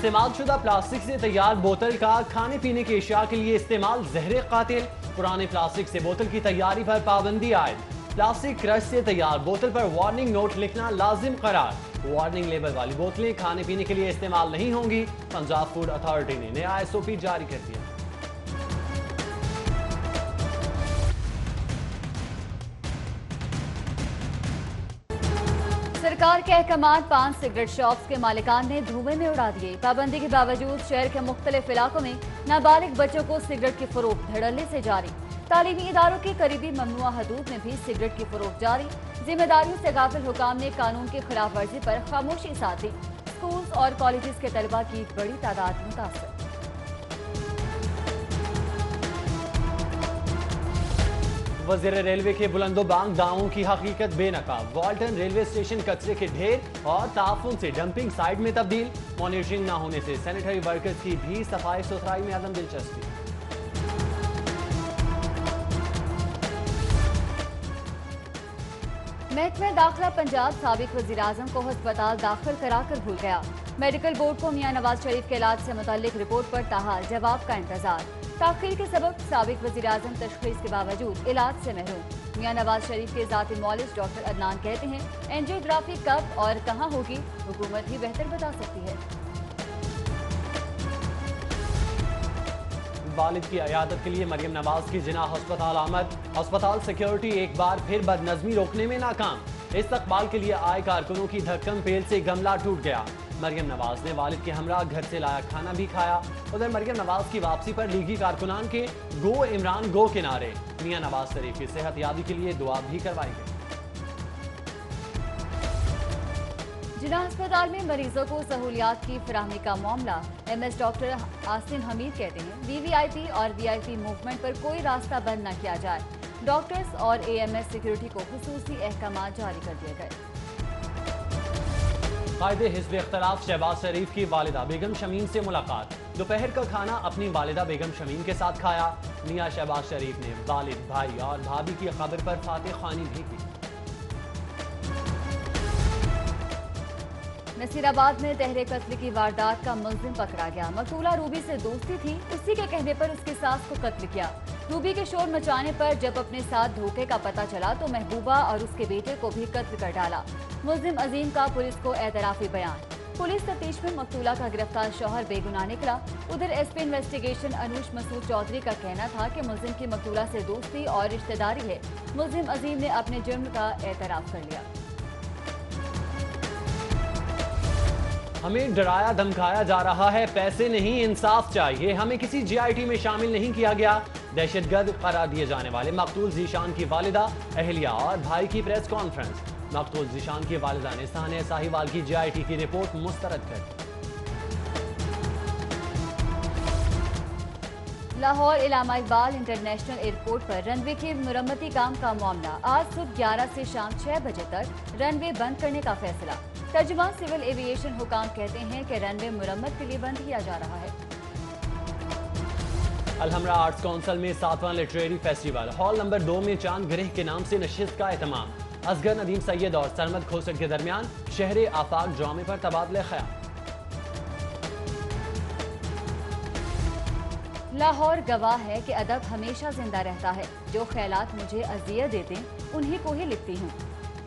استعمال شدہ پلاسٹک سے تیار بوتل کا کھانے پینے کی اشیاء کے لیے استعمال زہر قاتل، پرانے پلاسٹک سے بوتل کی تیاری پر پابندی عائد، پلاسٹک کرش سے تیار بوتل پر وارننگ نوٹ لکھنا لازم قرار، وارننگ لیبل والی بوتلیں کھانے پینے کے لیے استعمال نہیں ہوں گی، پنجاب فوڈ اتھارٹی نے نیا SOP جاری کر دیا۔ سرکار کے احکامات 5 سگریٹ شاپس کے مالکان نے دھوئے میں اڑا دیے۔ پابندی کے باوجود شہر کے مختلف علاقوں میں نابالغ بچوں کو سگریٹ کی فروخت دھڑلے سے جاری۔ تعلیمی اداروں کی قریبی ممنوعہ حدود میں بھی سگریٹ کی فروخت جاری۔ ذمہ داریوں سے غافل حکام نے قانون کی خلاف ورزی پر خاموشی ساتھی۔ اسکولز اور کالجز کے طلبہ کی بڑی تعداد متاثر۔ وزیر ریلوے کے بلند و بانگ دعووں کی حقیقت بے نقاب، والٹن ریلوے اسٹیشن کچرے کے ڈھیر اور تعفن سے ڈمپنگ سائٹ میں تبدیل، مانیٹرنگ نہ ہونے سے سینیٹری ورکرز کی بھی صفائی ستھرائی میں عدم دلچسپی۔ محکمہ داخلہ پنجاب سابق وزیر اعظم کو ہسپتال داخل کرا کر بھول گیا۔ میڈیکل بورڈ کو میاں نواز شریف کے علاج سے متعلق رپورٹ پر تاحال جواب کا انتظار۔ تاخیر کے سبب سابق وزیر اعظم تشخیص کے باوجود علاج سے محروم۔ میاں نواز شریف کے ذاتی معالج ڈاکٹر عدنان کہتے ہیں اینجیوگرافی کب اور کہاں ہوگی حکومت ہی بہتر بتا سکتی ہے۔ والد کی عیادت کے لیے مریم نواز کی جناح ہسپتال آمد، ہسپتال سیکیورٹی ایک بار پھر بدنظمی روکنے میں ناکام، استقبال کے لیے آئے کارکنوں کی دھکم پیل سے گملہ ٹوٹ گیا۔ مریم نواز نے والد کے ہمراہ گھر سے لایا کھانا بھی کھایا۔ ادھر مریم نواز کی واپسی پر لیگی کارکنان کے گو عمران گو کے نعرے، میاں نواز شریف کی صحت یابی کے لیے دعا بھی کروائی گئی۔ جناح ہسپتال میں مریضوں کو سہولیات کی فراہمی کا معاملہ، MS ڈاکٹر آصم حمید کہتے ہیں VVIP اور VIP موومنٹ پر کوئی راستہ بند نہ کیا جائے۔ ڈاکٹرز اور AMS سیکیورٹی کو خصوصی احکامات جاری کر دیے گئے۔ قائد حزب اختلاف شہباز شریف کی والدہ بیگم شمیم سے ملاقات، دوپہر کا کھانا اپنی والدہ بیگم شمیم کے ساتھ کھایا۔ میاں شہباز شریف نے والد، بھائی اور بھابھی کی قبر پر فاتح خوانی بھی کی۔ نصیر آباد میں تہر قتل کی واردات کا ملزم پکڑا گیا۔ مقتولہ روبی سے دوستی تھی، اسی کے کہنے پر اس کی ساس کو قتل کیا۔ روبی کے شور مچانے پر جب اپنے ساتھ دھوکے کا پتہ چلا تو محبوبہ اور اس کے بیٹے کو بھی قتل کر ڈالا۔ ملزم عظیم کا پولیس کو اعترافی بیان۔ پولیس تفتیش میں مقتولہ کا گرفتار شوہر بے گناہ نکلا۔ ادھر SP انویسٹیگیشن انوش مسعود چودھری کا کہنا تھا کہ ملزم کی مقتولہ سے دوستی اور رشتہ داری ہے۔ ملزم عظیم نے اپنے جرم کا اعتراف کر لیا۔ ہمیں ڈرایا دھمکایا جا رہا ہے، پیسے نہیں انصاف چاہیے، ہمیں کسی GIT میں شامل نہیں کیا گیا۔ دہشت گرد قرار دیے جانے والے مقتول ذیشان کی والدہ، اہلیہ اور بھائی کی پریس کانفرنس۔ مقتول ذیشان کی والدہ نے ثانیہ ساہیوال کی GIT کی رپورٹ مسترد کر دی۔ لاہور علامہ اقبال انٹرنیشنل ایئرپورٹ پر رن وے کی مرمتی کام کا معاملہ، آج صبح 11 سے شام 6 بجے تک رن وے بند کرنے کا فیصلہ۔ ترجمان سول ایوییشن حکام کہتے ہیں کہ رن وے مرمت کے لیے بند کیا جا رہا ہے۔ الحمرا آرٹس کونسل میں 7واں لٹریری فیسٹیول، ہال نمبر 2 میں چاند گرہ کے نام سے نشست کا اہتمام۔ اصغر ندیم سید اور سرمد کھوسٹ کے درمیان شہر آفاق ڈرامے پر تبادلہ خیال۔ لاہور گواہ ہے کہ ادب ہمیشہ زندہ رہتا ہے، جو خیالات مجھے اذیت دیتے انہی کو ہی لکھتی ہوں۔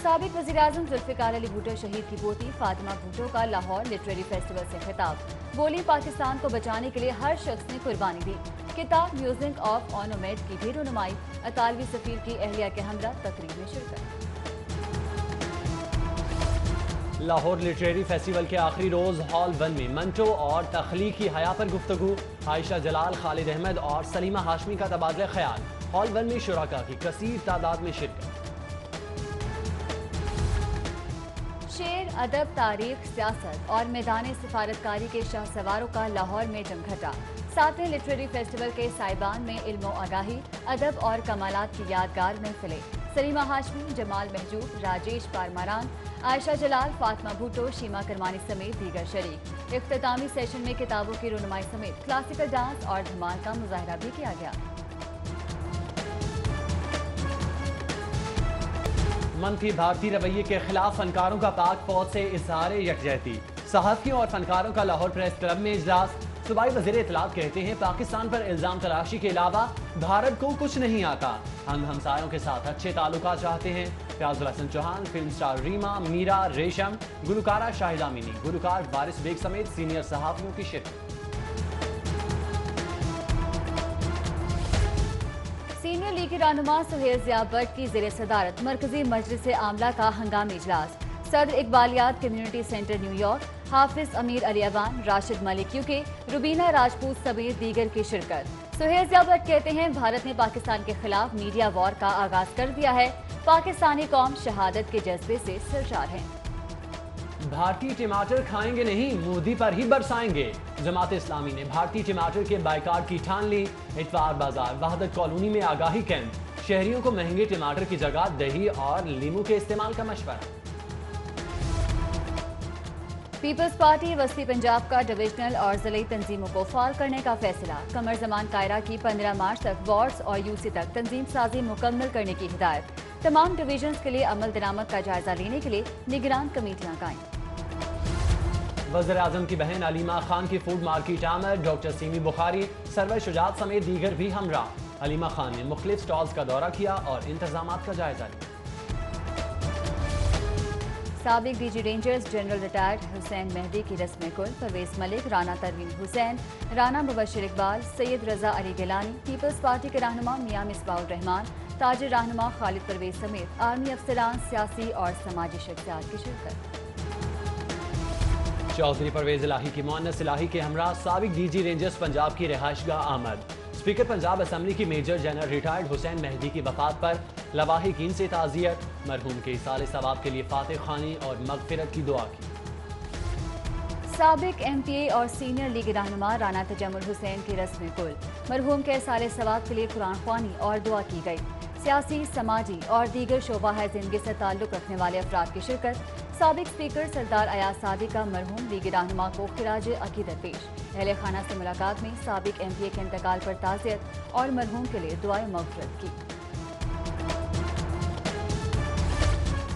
سابق وزیر اعظم ذوالفقار علی بھٹو شہید کی پوتی فاطمہ بھٹو کا لاہور لٹریری فیسٹیول سے خطاب، بولی پاکستان کو بچانے کے لیے ہر شخص نے قربانی دی۔ کتاب میوزک آف آنومیٹ کی بھی رونمائی، اطالوی سفیر کی اہلیہ کے ہمراہ تقریب میں شرکت۔ لاہور لٹریری فیسٹیول کے آخری روز ہال 1 میں منٹو اور تخلیقی حیا پر گفتگو، عائشہ جلال، خالد احمد اور سلیمہ ہاشمی کا تبادلہ خیال۔ ہال 1 میں شرکاء کی کثیر تعداد میں شرکت۔ شعر، ادب، تاریخ، سیاست اور میدان سفارتکاری کے شاہ سواروں کا لاہور میں جمگھٹا۔ 7ویں لٹریری فیسٹیول کے سائبان میں علم و آگاہی، ادب اور کمالات کی یادگار محفلیں۔ سلیمہ ہاشمی، جمال محجوب، راجیش پارماران، عائشہ جلال، فاطمہ بھٹو، شیما کرمانی سمیت دیگر شریک۔ اختتامی سیشن میں کتابوں کی رونمائی سمیت کلاسیکل ڈانس اور دھمال کا مظاہرہ بھی کیا گیا۔ منفی بھارتی رویے کے خلاف فنکاروں کا پاک فوج سے اظہار یکجہتی، صحافیوں اور فنکاروں کا لاہور پریس کلب میں اجلاس. صوبائی وزیر اطلاعات کہتے ہیں پاکستان پر الزام تلاشی کے علاوہ بھارت کو کچھ نہیں آتا. ہم ہمسایوں کے ساتھ اچھے تعلقات چاہتے ہیں. فیاض الحسن چوہان، فلم سٹار ریما، میرا، ریشم، گلوکارہ شاہدہ امینی، گلوکار وارث بیگ سمیت سینئر صحافیوں کی شرکت. سینئر لیگی رہنما سہیل ضیاء بٹ کی زیر صدارت مرکزی مجلس عاملہ کا ہنگامی اجلاس. صدر اقبالیات کمیونٹی سینٹر نیو یارک، حافظ امیر علی اوان، راشد ملک یوکے، روبینہ راجپوت سمیت دیگر کی شرکت. سہیل ضیاء بٹ کہتے ہیں بھارت نے پاکستان کے خلاف میڈیا وار کا آغاز کر دیا ہے. پاکستانی قوم شہادت کے جذبے سے سرشار ہے. بھارتی ٹماٹر کھائیں گے نہیں، مودی پر ہی برسائیں گے. جماعت اسلامی نے بھارتی ٹماٹر کے بائیکاٹ کی ٹھان لی. اتوار بازار وحدت کالونی میں آگاہی کیمپ. شہریوں کو مہنگے ٹماٹر کی جگہ دہی اور لیموں کے استعمال کا مشورہ. پیپلز پارٹی وسطی پنجاب کا ڈویژنل اور ضلعی تنظیموں کو فعال کرنے کا فیصلہ. قمر زمان قاہرہ کی 15 مارچ تک وارڈز اور یو سی تک تنظیم سازی مکمل کرنے کی ہدایت. تمام ڈویژنز کے لیے عمل درآمد کا جائزہ لینے کے لیے نگران کمیٹیاں قائم. وزیر اعظم کی بہن علیمہ خان کی فوڈ مارکیٹ آمد. ڈاکٹر سیمی بخاری، سرور شجاعت سمیت دیگر بھی ہمراہ. علیمہ خان نے مختلف سٹالز کا دورہ کیا اور انتظامات کا جائزہ لیا. سابق D G Rangers general retired Hussain Mehdi کی رسم کل. پرویز ملک، رانا تروین حسین، رانا مبشر اقبال، سید رضا علی گیلانی، پیپلز پارٹی کے رہنما میاں مصباح الرحمان، تاجر رہنما خالد پرویز سمیت آرمی افسران، سیاسی اور سماجی شخصیات کی شرکت. چودھری پرویز الہی کی مؤنس الہی کے ہمراہ سابق ڈی جی رینجرز پنجاب کی رہائش گاہ آمد. اسپیکر پنجاب اسمبلی کی major general retired Hussain Mehdi کی وفات پر لواحقین سے تعزیت. مرحوم کے ایصال ثواب کے لیے فاتح خوانی اور مغفرت کی دعا کی. سابق ایم پی اے اور سینئر لیگ رہنما رانا تجمل حسین کی رسم کل. مرحوم کے ایصال ثواب کے لیے قرآن خوانی اور دعا کی گئی. سیاسی، سماجی اور دیگر شعبہ زندگی سے تعلق رکھنے والے افراد کی شرکت. سابق اسپیکر سردار ایاز صادق کا مرحوم لیگ رہنما کو خراج عقیدت پیش. اہل خانہ سے ملاقات میں سابق ایم پی اے کے انتقال پر تعزیت اور مرحوم کے لیے دعائیں مغفرت کی.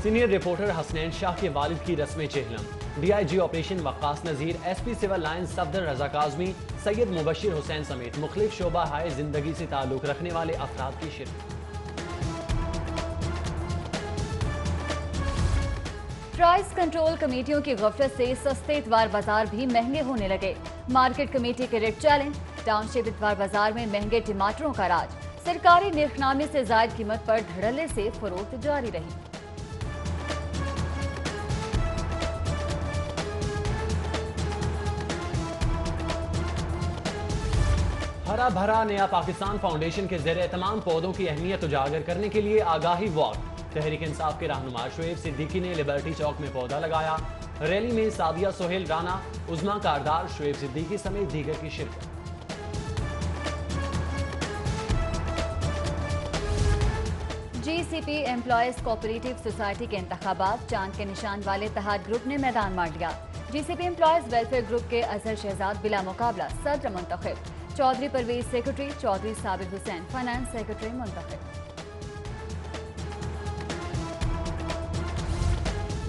سینئر رپورٹر حسنین شاہ کے والد کی رسم چہلم. D I G operation Waqas Nazir, S P civil lines Safdar Raza Kazmi, Syed Mubashir Hussain سمیت مختلف شعبہ زندگی سے تعلق رکھنے والے افراد کی شرکت. پرائس کنٹرول کمیٹیوں کی غفلت سے سستے اتوار بازار بھی مہنگے ہونے لگے. مارکیٹ کمیٹی کے ریٹ چیلنج. ٹاؤن شپ اتوار بازار میں مہنگے ٹماٹروں کا راج. سرکاری نرخنامے سے زائد قیمت پر دھڑلے سے فروخت جاری رہی. ہرا بھرا نیا پاکستان فاؤنڈیشن کے زیر اہتمام پودوں کی اہمیت اجاگر کرنے کے لیے آگاہی واک. تحریک انصاف کے رہنما شعیب صدیقی نے لبرٹی چوک میں پودا لگایا. ریلی میں سعدیہ سہیل رانا، عظما کاردار، شعیب صدیقی سمیت دیگر کی شرکت. جی سی پی ایمپلائیز کوآپریٹو سوسائٹی کے انتخابات. چاند کے نشان والے اتحاد گروپ نے میدان مار لیا. جی سی پی ایمپلائیز ویلفیئر گروپ کے اظہر شہزاد بلا مقابلہ صدر منتخب. چودھری پرویز سیکرٹری، چودھری صابر حسین فائنانس سیکرٹری منتخب.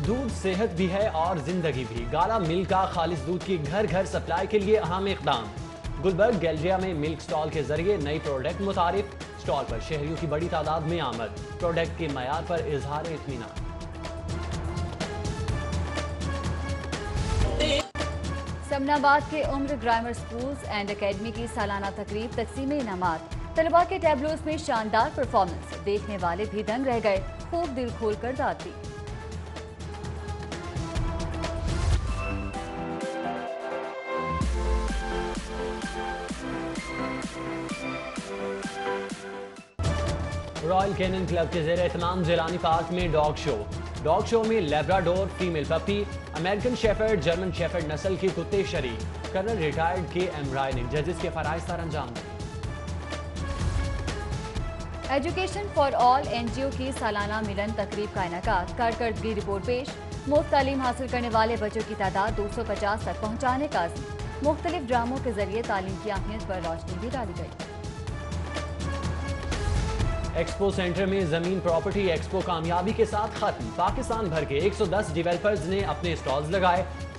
دودھ صحت بھی ہے اور زندگی بھی. گالا ملک کا خالص دودھ کی گھر گھر سپلائی کے لیے اہم اقدام. گلبرگ گیلریا میں ملک سٹال کے ذریعے نئی پروڈکٹ متعارف. سٹال پر شہریوں کی بڑی تعداد میں آمد. پروڈکٹ کے معیار پر اظہار اطمینان. سمن آباد کے عمر گرامر سکولز اینڈ اکیڈمی کی سالانہ تقریب تقسیم انعامات. طلباء کے ٹیبلوز میں شاندار پرفارمنس. دیکھنے والے بھی دنگ رہ گئے. خوب دل کھول کر داد دی. رائل کینن کلب کے زیر اہتمام جیلانی پارک میں ڈاگ شو. ڈاگ شو میں labrador, female puppy, American shepherd, German shepherd نسل کے کتے شریک. Colonel retired K M Rai نے ججز کے فرائض سر انجام دیے. Education for all N G O کی سالانہ ملن تقریب کا انعقاد. کارکردگی رپورٹ پیش. مفت تعلیم حاصل کرنے والے بچوں کی تعداد 250 تک پہنچانے کا عزم. مختلف ڈراموں کے ذریعے تعلیم کی اہمیت پر روشنی بھی ڈالی گئی. ایکسپو سینٹر میں زمین پراپرٹی ایکسپو کامیابی کے ساتھ ختم. پاکستان بھر کے 110 ڈیولپرز نے اپنے سٹالز لگائے.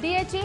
DHA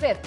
5th